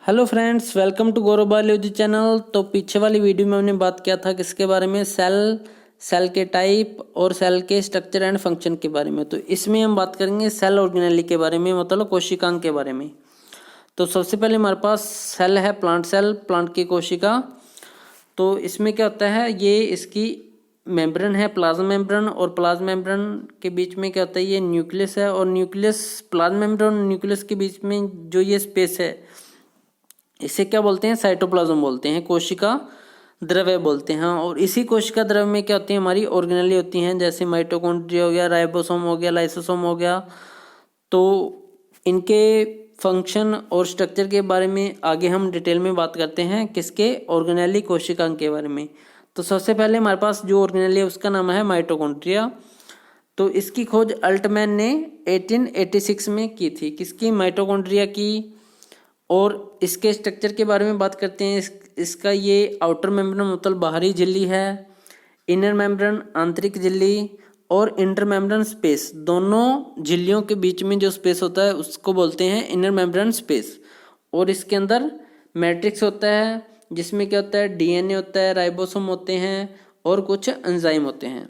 Hello friends, welcome to Gaurav biology channel. तो पीछे वाली वीडियो में हमने बात किया था किसके बारे में, सेल के टाइप और सेल के स्ट्रक्चर एंड फंक्शन के बारे में। तो इसमें हम बात करेंगे सेल ऑर्गेनेली के बारे में, मतलब कोशिकांग के बारे में। तो सबसे पहले हमारे पास सेल है, प्लांट सेल, प्लांट की कोशिका। तो इसमें क्या होता है, ये इसकी मेम्ब्रेन है, प्लाज्मा मेम्ब्रेन, और प्लाज्मा मेम्ब्रेन के बीच में क्या होता है, ये न्यूक्लियस है। और न्यूक्लियस, प्लाज्मा मेम्ब्रेन और न्यूक्लियस के बीच में जो ये स्पेस है, इसे क्या बोलते हैं, साइटोप्लाज्म बोलते हैं, कोशिका द्रव्य बोलते हैं। और इसी कोशिका द्रव्य में क्या होती है, हमारी ऑर्गेनेली होती हैं, जैसे माइटोकॉन्ड्रिया हो गया, राइबोसोम हो गया, लाइसोसोम हो गया। तो इनके फंक्शन और स्ट्रक्चर के बारे में आगे हम डिटेल में बात करते हैं, किसके, ऑर्गेनेली कोशिकांग के बारे में। तो सबसे पहले हमारे पास जो ऑर्गेनेली है उसका नाम है माइटोकॉन्ड्रिया। तो इसकी खोज अल्टमैन ने 1886 में की थी, किसकी, माइटोकॉन्ड्रिया की। और इसके स्ट्रक्चर के बारे में बात करते हैं। इसका ये आउटर मेम्ब्रेन मतलब बाहरी झिल्ली है, इनर मेम्ब्रेन आंतरिक झिल्ली, और इंटर मेम्ब्रेन स्पेस, दोनों झिल्लियों के बीच में जो स्पेस होता है उसको बोलते हैं इनर मेम्ब्रेन स्पेस। और इसके अंदर मैट्रिक्स होता है, जिसमें क्या होता है, डीएनए होता है, राइबोसोम होते हैं, और कुछ एंजाइम होते हैं।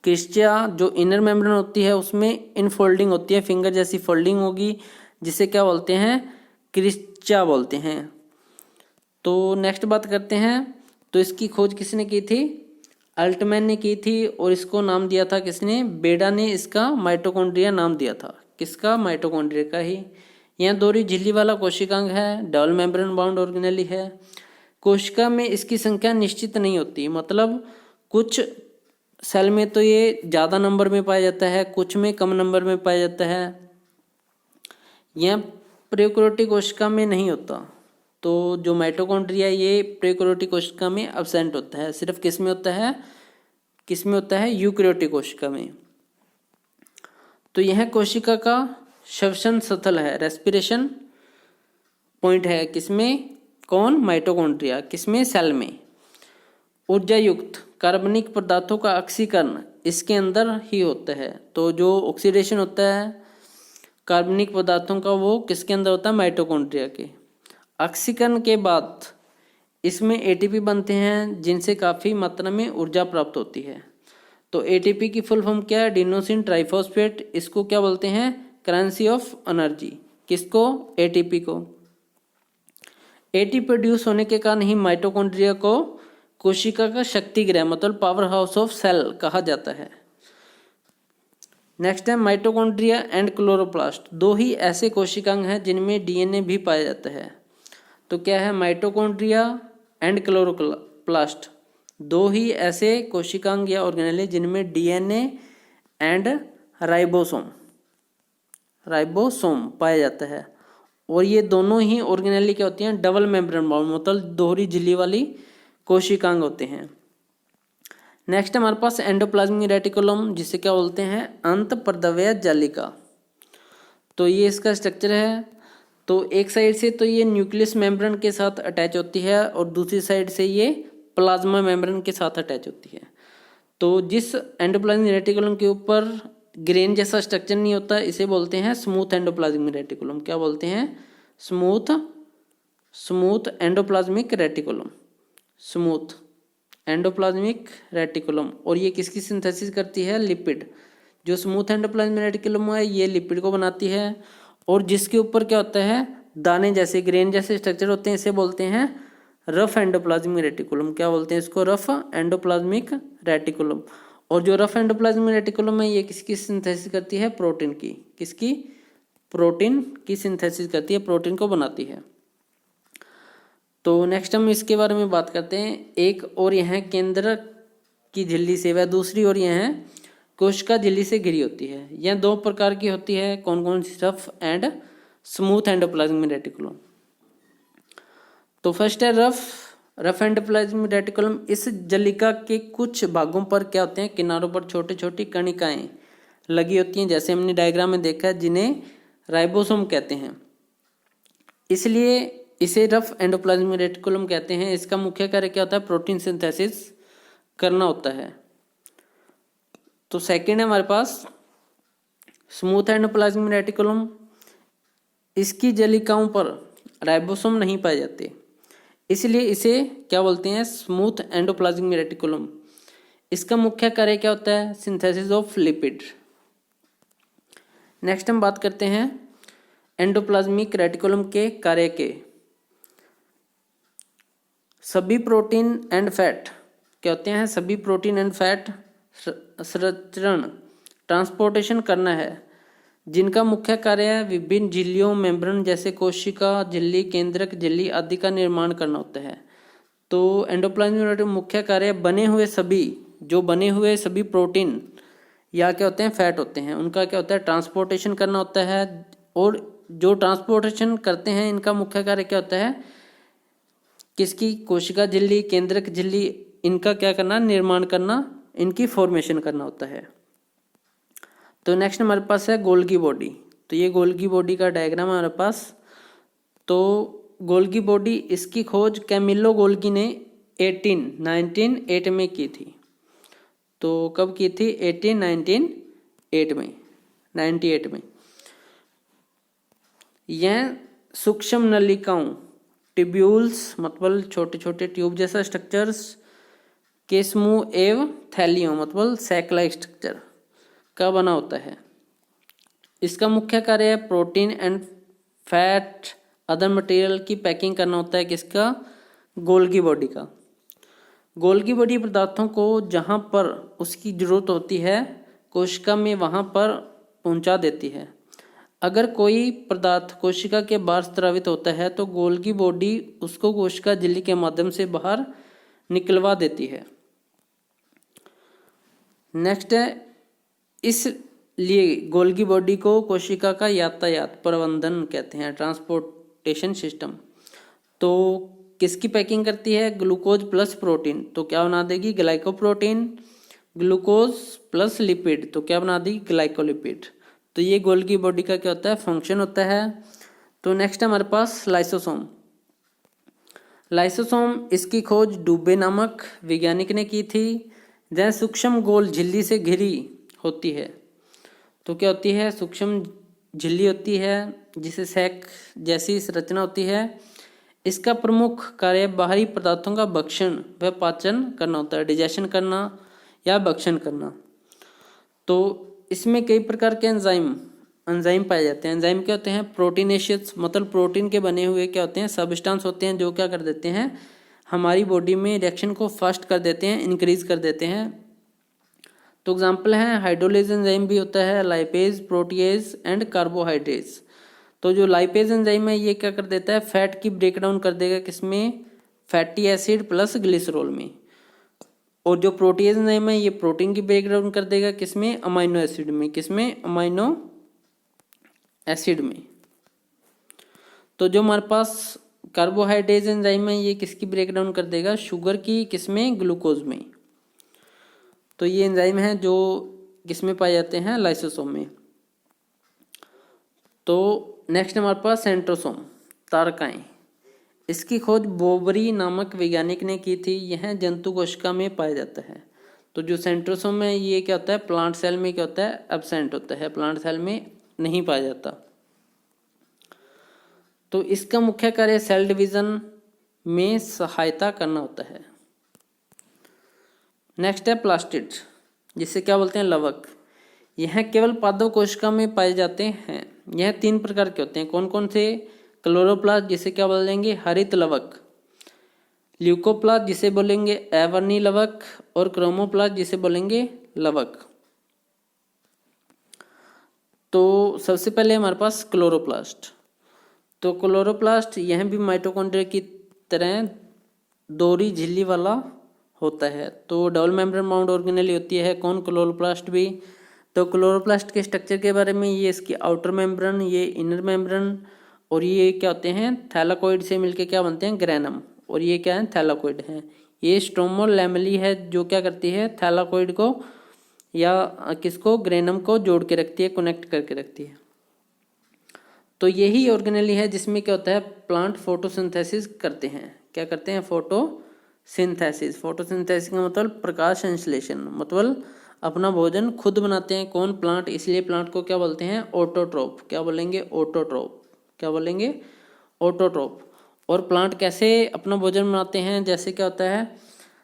क्रिस्टिया जो इनर मेम्ब्रेन होती है उसमें इनफोल्डिंग होती है, फिंगर जैसी फोल्डिंग होगी, जिसे क्या बोलते हैं, क्रिस्टिया बोलते हैं। तो नेक्स्ट बात करते हैं। तो इसकी खोज किसने की थी, अल्टमैन ने की थी। और इसको नाम दिया था किसने, बेडा ने इसका माइटोकॉन्ड्रिया नाम दिया था, किसका, माइटोकॉन्ड्रिया का ही। यह दोहरी झिल्ली वाला कोशिकांग है, डबल मेम्ब्रेन बाउंड ऑर्गेनेली है। कोशिका में इसकी संख्या निश्चित नहीं होती, मतलब कुछ सेल में तो ये ज़्यादा नंबर में पाया जाता है, कुछ में कम नंबर में पाया जाता है। यह प्रोकैरियोटिक कोशिका में नहीं होता। तो जो माइटोकॉन्ड्रिया ये प्रोकैरियोटिक कोशिका में अब्सेंट होता है, सिर्फ किस में होता है, किस में होता है, यूकैरियोटिक कोशिका में। तो यह कोशिका का श्वसन स्थल है, रेस्पिरेशन पॉइंट है, किसमें, कौन, माइटोकॉन्ड्रिया, किसमें, सेल में। ऊर्जा युक्त कार्बनिक पदार्थों का ऑक्सीकरण इसके अंदर ही होता है। तो जो ऑक्सीडेशन होता है कार्बनिक पदार्थों का, वो किसके अंदर होता है, माइटोकॉन्ड्रिया के। ऑक्सीकरण के बाद इसमें एटीपी बनते हैं, जिनसे काफ़ी मात्रा में ऊर्जा प्राप्त होती है। तो एटीपी की फुल फॉर्म क्या है, एडिनोसिन ट्राइफॉस्फेट। इसको क्या बोलते हैं, करेंसी ऑफ एनर्जी, किसको, एटीपी को। एटीपी प्रोड्यूस होने के कारण ही माइटोकॉन्ड्रिया को कोशिका का शक्ति गृह मतलब पावर हाउस ऑफ सेल कहा जाता है। नेक्स्ट है माइटोकॉन्ड्रिया एंड क्लोरोप्लास्ट, दो ही ऐसे कोशिकांग हैं जिनमें डीएनए भी पाया जाता है। तो क्या है, माइटोकॉन्ड्रिया एंड क्लोरोप्लास्ट, दो ही ऐसे कोशिकांग या ऑर्गेनेली जिनमें डीएनए एंड राइबोसोम पाया जाता है। और ये दोनों ही ऑर्गेनेली क्या होती हैं, डबल मेम्ब्रेन बाउंड मतलब दोहरी झिल्ली वाली कोशिकांग होते हैं। नेक्स्ट हमारे पास एंडोप्लाज्मिक रेटिकुलम, जिसे क्या बोलते हैं, अंतःप्रद्रव्य जालिका। तो ये इसका स्ट्रक्चर है। तो एक साइड से तो ये न्यूक्लियस मेम्ब्रेन के साथ अटैच होती है, और दूसरी साइड से ये प्लाज्मा मेम्ब्रेन के साथ अटैच होती है। तो जिस एंडोप्लाज्मिक रेटिकुलम के ऊपर ग्रेन जैसा स्ट्रक्चर नहीं होता, इसे बोलते हैं स्मूथ एंडोप्लाज्मिक रेटिकुलम। क्या बोलते हैं, smooth endoplasmic reticulum, smooth endoplasmic reticulum. और ये किसकी सिंथेसिस करती है, लिपिड। जो स्मूथ एंडोप्लाज्मिक रेटिकुलम है ये लिपिड को बनाती है। और जिसके ऊपर क्या होता है, दाने जैसे, ग्रेन जैसे स्ट्रक्चर होते हैं, इसे बोलते हैं रफ एंडोप्लाज्मिक रेटिकुलम। क्या बोलते हैं इसको, रफ एंडोप्लाज्मिक रेटिकुलम। और जो रफ एंडोप्लाज्मिक रेटिकुलम है ये किसकी सिंथेसिस करती है, प्रोटीन की, किसकी, प्रोटीन की सिंथेसिस करती है, प्रोटीन को बनाती है। तो नेक्स्ट हम इसके बारे में बात करते हैं। एक और यह केंद्र की झिल्ली से, वह दूसरी और यह कोशिका झिल्ली से घिरी होती है। यह दो प्रकार की होती है, कौन कौन सी, rough and smooth endoplasmic reticulum. तो फर्स्ट है रफ एंडोप्लाज्मिक रेटिकुलम। इस जलिका के कुछ भागों पर क्या होते हैं, किनारों पर छोटी छोटी कणिकाएं लगी होती हैं, जैसे हमने डायग्राम में देखा है, जिन्हें राइबोसोम कहते हैं, इसलिए इसे रफ एंडोप्लाज्मिक रेटिकुलम कहते हैं। इसका मुख्य कार्य क्या होता है, प्रोटीन सिंथेसिस करना होता है। तो सेकंड है हमारे पास स्मूथ एंडोप्लाज्मिक रेटिकुलम। इसकी जलिकाओं पर राइबोसोम नहीं पाए जाते, इसलिए इसे क्या बोलते हैं, स्मूथ एंडोप्लाज्मिक रेटिकुलम। इसका मुख्य कार्य क्या होता है, सिंथेसिस ऑफ लिपिड। नेक्स्ट हम बात करते हैं एंडोप्लाज्मिक रेटिकुलम के कार्य के। सभी प्रोटीन एंड फैट क्या होते हैं, सभी प्रोटीन एंड फैट संचरण ट्रांसपोर्टेशन करना है, जिनका मुख्य कार्य है विभिन्न झिल्लियों मेम्ब्रेन जैसे कोशिका झिल्ली, केंद्रक झिल्ली आदि का निर्माण करना होता है। तो एंडोप्लाज्मिक रेटिकुलम मुख्य कार्य बने हुए सभी प्रोटीन या क्या होते हैं, फैट होते हैं, उनका क्या होता है, ट्रांसपोर्टेशन करना होता है। और जो ट्रांसपोर्टेशन करते हैं इनका मुख्य कार्य क्या होता है, किसकी, कोशिका झिल्ली, केंद्रक झिल्ली, इनका क्या करना, निर्माण करना, इनकी फॉर्मेशन करना होता है। तो नेक्स्ट हमारे पास है गोल्गी बॉडी। तो ये गोल्गी बॉडी का डायग्राम हमारे पास। तो गोल्गी बॉडी, इसकी खोज कैमिलो गोल्गी ने 1908 में की थी। तो कब की थी, 98 में। यह सूक्ष्म नलिकाओं, ट्यूब्यूल्स मतलब छोटे छोटे ट्यूब जैसा स्ट्रक्चर्स के समूह एवं थैलियों मतलब सैक लाइक स्ट्रक्चर का बना होता है। इसका मुख्य कार्य है protein and fat other material की पैकिंग करना होता है, किसका, गोल्गी बॉडी का। गोल्गी बॉडी पदार्थों को जहाँ पर उसकी जरूरत होती है कोशिका में वहाँ पर पहुँचा देती है। अगर कोई पदार्थ कोशिका के बाहर स्रावित होता है तो गोल्गी बॉडी उसको कोशिका झिल्ली के माध्यम से बाहर निकलवा देती है। नेक्स्ट है, इसलिए गोल्गी बॉडी को कोशिका का यातायात प्रबंधन कहते हैं, ट्रांसपोर्टेशन सिस्टम। तो किसकी पैकिंग करती है, ग्लूकोज प्लस प्रोटीन, तो क्या बना देगी, ग्लाइकोप्रोटीन, ग्लूकोज प्लस लिपिड, तो क्या बना देगी, ग्लाइकोलिपिड। तो ये गोल्गी बॉडी का क्या होता है, फंक्शन होता है। तो नेक्स्ट हमारे पास लाइसोसोम। लाइसोसोम, इसकी खोज डुबे नामक वैज्ञानिक ने की थी। यह सूक्ष्म गोल झिल्ली से घिरी होती है। तो क्या होती है, सूक्ष्म झिल्ली होती है जिसे सैक जैसी संरचना होती है। इसका प्रमुख कार्य बाहरी पदार्थों का भक्षण व पाचन करना होता है, डिजेशन करना या भक्षण करना। तो इसमें कई प्रकार के एंजाइम पाए जाते हैं। एंजाइम क्या होते हैं, प्रोटीनेशियस मतलब प्रोटीन के बने हुए क्या होते हैं, सबस्टेंस होते हैं जो क्या कर देते हैं, हमारी बॉडी में रिएक्शन को फास्ट कर देते हैं, इंक्रीज कर देते हैं। तो एग्जांपल है हाइड्रोलेज एंजाइम भी होता है, लाइपेज, प्रोटीएज एंड कार्बोहाइड्रेज। तो जो लाइपेज एंजाइम है ये क्या कर देता है, फैट की ब्रेकडाउन कर देगा, किसमें, फैटी एसिड प्लस ग्लिसरॉल में। और जो प्रोटीएज एंजाइम है ये प्रोटीन की ब्रेकडाउन कर देगा, किसमें, अमाइनो एसिड में, किसमें, अमाइनो एसिड में। तो जो हमारे पास कार्बोहाइड्रेज एंजाइम है ये किसकी ब्रेकडाउन कर देगा, शुगर की, किसमें, ग्लूकोज में। तो ये एंजाइम है जो किसमें पाए जाते हैं, लाइसोसोम में। तो नेक्स्ट हमारे पास सेंट्रोसोम, तारकाएं। इसकी खोज बोबरी नामक वैज्ञानिक ने की थी। यह जंतु कोशिका में पाया जाता है। तो जो सेंट्रोसोम है ये क्या होता है, प्लांट सेल में क्या होता है, एब्सेंट होता है, प्लांट सेल में नहीं पाया जाता। तो इसका मुख्य कार्य सेल डिवीजन में सहायता करना होता है। नेक्स्ट है प्लास्टिड, जिसे क्या बोलते हैं, लवक। यह केवल पादप कोशिका में पाए जाते हैं। यह 3 प्रकार के होते हैं, कौन कौन से, क्लोरोप्लास्ट जिसे क्या बोलेंगे, हरित लवक, ल्यूकोप्लास्ट जिसे बोलेंगे एवर्नी लवक, और क्रोमोप्लास्ट जिसे बोलेंगे लवक। तो सबसे पहले हमारे पास क्लोरोप्लास्ट। तो क्लोरोप्लास्ट यह भी माइटोकॉन्ड्रिया की तरह दोहरी झिल्ली वाला होता है। तो डबल मेम्ब्रेन बाउंड ऑर्गेनेली होती है, कौन, क्लोरोप्लास्ट भी। तो क्लोरोप्लास्ट के स्ट्रक्चर के बारे में, ये इसकी आउटर मेम्ब्रेन, ये इनर मेम्ब्रेन, और ये क्या होते हैं, थैलाकोइड से मिलके क्या बनते हैं, ग्रेनम, और ये क्या है, थैलाकोइड है। ये स्ट्रोमल लैमेली है जो क्या करती है, थैलाकोइड को या किसको, ग्रेनम को जोड़ के रखती है, कनेक्ट करके रखती है। तो यही ऑर्गेनेली है जिसमें क्या होता है, प्लांट फोटोसिंथेसिस करते हैं। क्या करते हैं, फोटोसिंथेसिस। फोटोसिंथेसिस का मतलब प्रकाश संश्लेषण, मतलब अपना भोजन खुद बनाते हैं, कौन, प्लांट। इसलिए प्लांट को क्या बोलते हैं, ऑटोट्रोफ। क्या बोलेंगे, ऑटोट्रोफ। क्या बोलेंगे, ऑटोट्रोफ। और प्लांट कैसे अपना भोजन बनाते हैं, जैसे क्या होता है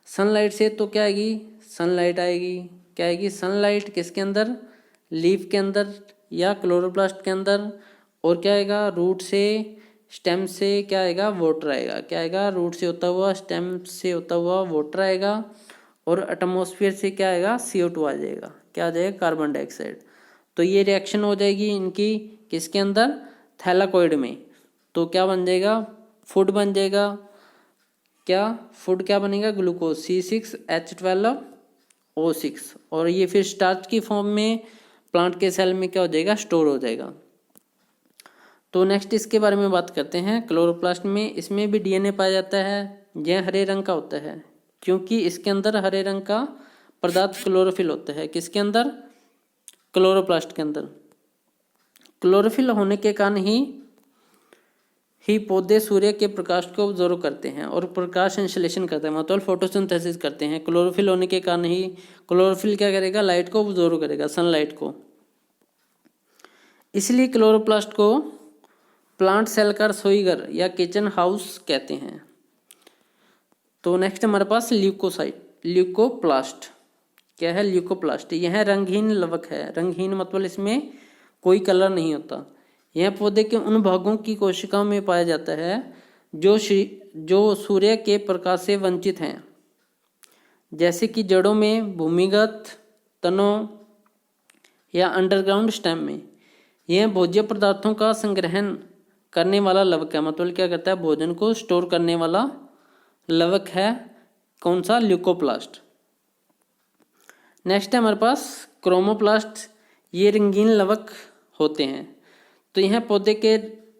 सनलाइट से, तो क्या आएगी सनलाइट आएगी, क्या आएगी सनलाइट किसके अंदर, लीफ के अंदर या क्लोरोप्लास्ट के अंदर। और क्या आएगा रूट से स्टेम से क्या आएगा वाटर आएगा, क्या आएगा रूट से होता हुआ स्टेम से होता हुआ वाटर आएगा। और एटमॉस्फेयर से क्या आएगा CO2 आ जाएगा, क्या आ जाएगा कार्बन डाइऑक्साइड। तो ये रिएक्शन हो जाएगी इनकी किसके अंदर, थैलाकोइड में। तो क्या बन जाएगा फूड बन जाएगा, क्या फूड क्या बनेगा ग्लूकोज C6H12O6। और ये फिर स्टार्च की फॉर्म में प्लांट के सेल में क्या हो जाएगा स्टोर हो जाएगा। तो नेक्स्ट इसके बारे में बात करते हैं क्लोरोप्लास्ट में। इसमें भी DNA पाया जाता है, यह हरे रंग का होता है क्योंकि इसके अंदर हरे रंग का पदार्थ क्लोरोफिल होता है। किसके अंदर, क्लोरोप्लास्ट के अंदर। क्लोरोफिल होने के कारण ही पौधे सूर्य के प्रकाश को ऑब्जर्व करते हैं और प्रकाश संश्लेषण करते हैं, मतलब फोटोसिंथेसिस करते हैं। क्लोरोफिल होने के कारण ही क्लोरोफिल क्या करेगा लाइट को ऑब्जर्व करेगा, सनलाइट को। इसलिए क्लोरोप्लास्ट को प्लांट सेल का रसोईघर या किचन हाउस कहते हैं। तो नेक्स्ट हमारे पास ल्यूकोप्लास्ट। क्या है ल्यूकोप्लास्ट, यह रंगहीन लवक है। रंगहीन मतलब इसमें कोई कलर नहीं होता। यह पौधे के उन भागों की कोशिकाओं में पाया जाता है जो सूर्य के प्रकाश से वंचित हैं, जैसे कि जड़ों में, भूमिगत तनों या अंडरग्राउंड स्टेम में। यह भोज्य पदार्थों का संग्रहण करने वाला लवक है, मतलब क्या करता है भोजन को स्टोर करने वाला लवक है। कौन सा, ल्यूकोप्लास्ट। नेक्स्ट है हमारे पास क्रोमोप्लास्ट। ये रंगीन लवक होते हैं। तो यह पौधे के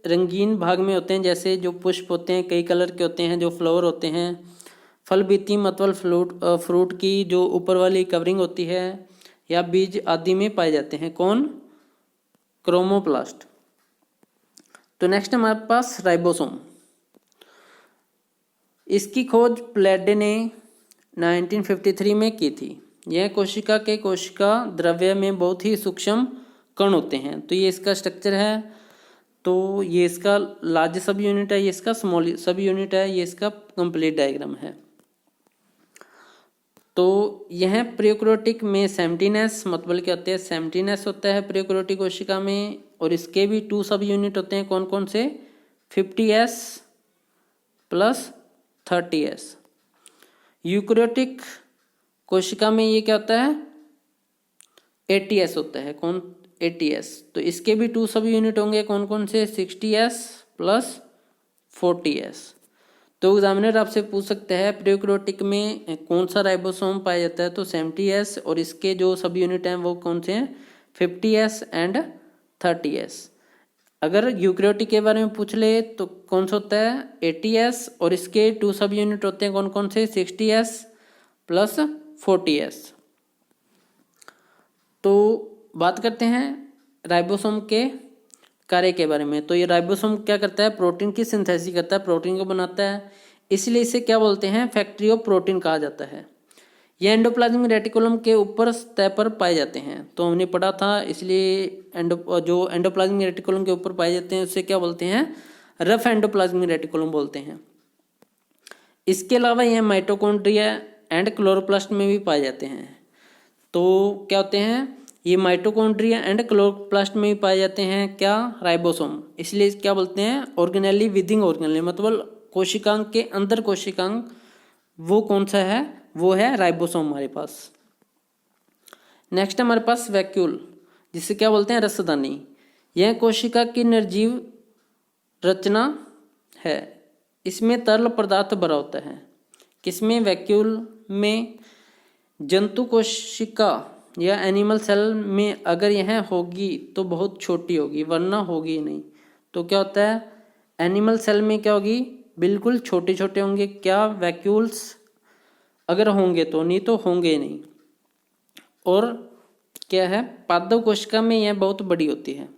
रंगीन भाग में होते हैं, जैसे जो पुष्प होते हैं कई कलर के होते हैं, जो फ्लावर होते हैं, फल बीती मतलब फ्रूट की जो ऊपर वाली कवरिंग होती है या बीज आदि में पाए जाते हैं। कौन, क्रोमोप्लास्ट। तो नेक्स्ट हमारे पास राइबोसोम। इसकी खोज प्लेडे ने 1953 में की थी। यह कोशिका के कोशिका द्रव्य में बहुत ही सूक्ष्म कण होते हैं। तो ये इसका स्ट्रक्चर है। तो ये इसका लार्ज सब यूनिट है, ये इसका स्मॉल सब यूनिट है, ये इसका कंप्लीट डायग्राम है। तो यह प्रोकैरियोटिक में सेम्प्टीनेस मतलब क्या होते हैं, सेम्प्टीनेस होता है प्रोकैरियोटिक कोशिका में। और इसके भी 2 सब यूनिट होते हैं, कौन कौन से, 50S प्लस 30S। यूकैरियोटिक कोशिका में ये क्या होता है, 80S होता है। कौन, 80S। तो इसके भी 2 सब यूनिट होंगे, कौन कौन से, 60S प्लस 40S। तो एग्जामिनर आपसे पूछ सकते हैं प्रोकैरियोटिक में कौन सा राइबोसोम पाया जाता है, तो 70S। और इसके जो सब यूनिट हैं वो कौन से हैं, 50S एंड 30S। अगर यूकैरियोटिक के बारे में पूछ ले तो कौन सा होता है, 80S। और इसके 2 सब यूनिट होते हैं, कौन कौन से, 60S प्लस 40S। तो बात करते हैं राइबोसोम के कार्य के बारे में। तो ये राइबोसोम क्या करता है, प्रोटीन की सिंथेसिस करता है, प्रोटीन को बनाता है। इसलिए इसे क्या बोलते हैं, फैक्ट्री ऑफ प्रोटीन कहा जाता है। ये एंडोप्लाज्मिक रेटिकुलम के ऊपर सतह पर पाए जाते हैं। तो हमने पढ़ा था, इसलिए जो एंडोप्लाज्मिक रेटिकुलम के ऊपर पाए जाते हैं उसे क्या बोलते हैं, रफ एंडोप्लाज्मिक रेटिकुलम बोलते हैं। इसके अलावा यह माइटोकॉन्ड्रिया एंड क्लोरोप्लास्ट में भी पाए जाते हैं। तो क्या होते हैं, ये माइटोकॉन्ड्रिया एंड क्लोरोप्लास्ट में भी पाए जाते हैं, क्या, राइबोसोम। इसलिए क्या बोलते हैं, ऑर्गेनेली विदिन ऑर्गेनेली, मतलब कोशिकांग के अंदर कोशिकांग, वो कौन सा है, वो है राइबोसोम हमारे पास। नेक्स्ट हमारे पास वैक्यूल, जिसे क्या बोलते हैं, रसदानी। यह कोशिका की निर्जीव रचना है। इसमें तरल पदार्थ भरा होता है। किसमें, वैक्यूल में। जंतु कोशिका या एनिमल सेल में अगर यह होगी तो बहुत छोटी होगी, वरना होगी नहीं। तो क्या होता है, एनिमल सेल में क्या होगी, बिल्कुल छोटे छोटे होंगे, क्या, वैक्यूल्स अगर होंगे तो, नहीं तो होंगे नहीं। और क्या है, पादप कोशिका में यह बहुत बड़ी होती है।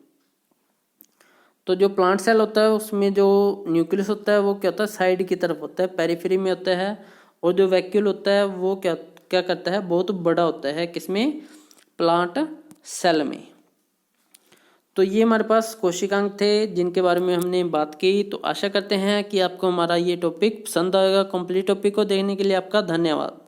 तो जो प्लांट सेल होता है उसमें जो न्यूक्लियस होता है वो क्या होता है, साइड की तरफ होता है, पेरिफेरी में होता है। और जो वैक्यूल होता है वो क्या क्या करता है, बहुत बड़ा होता है, किसमें, प्लांट सेल में। तो ये हमारे पास कोशिकांग थे जिनके बारे में हमने बात की। तो आशा करते हैं कि आपको हमारा ये टॉपिक पसंद आएगा। कंप्लीट टॉपिक को देखने के लिए आपका धन्यवाद।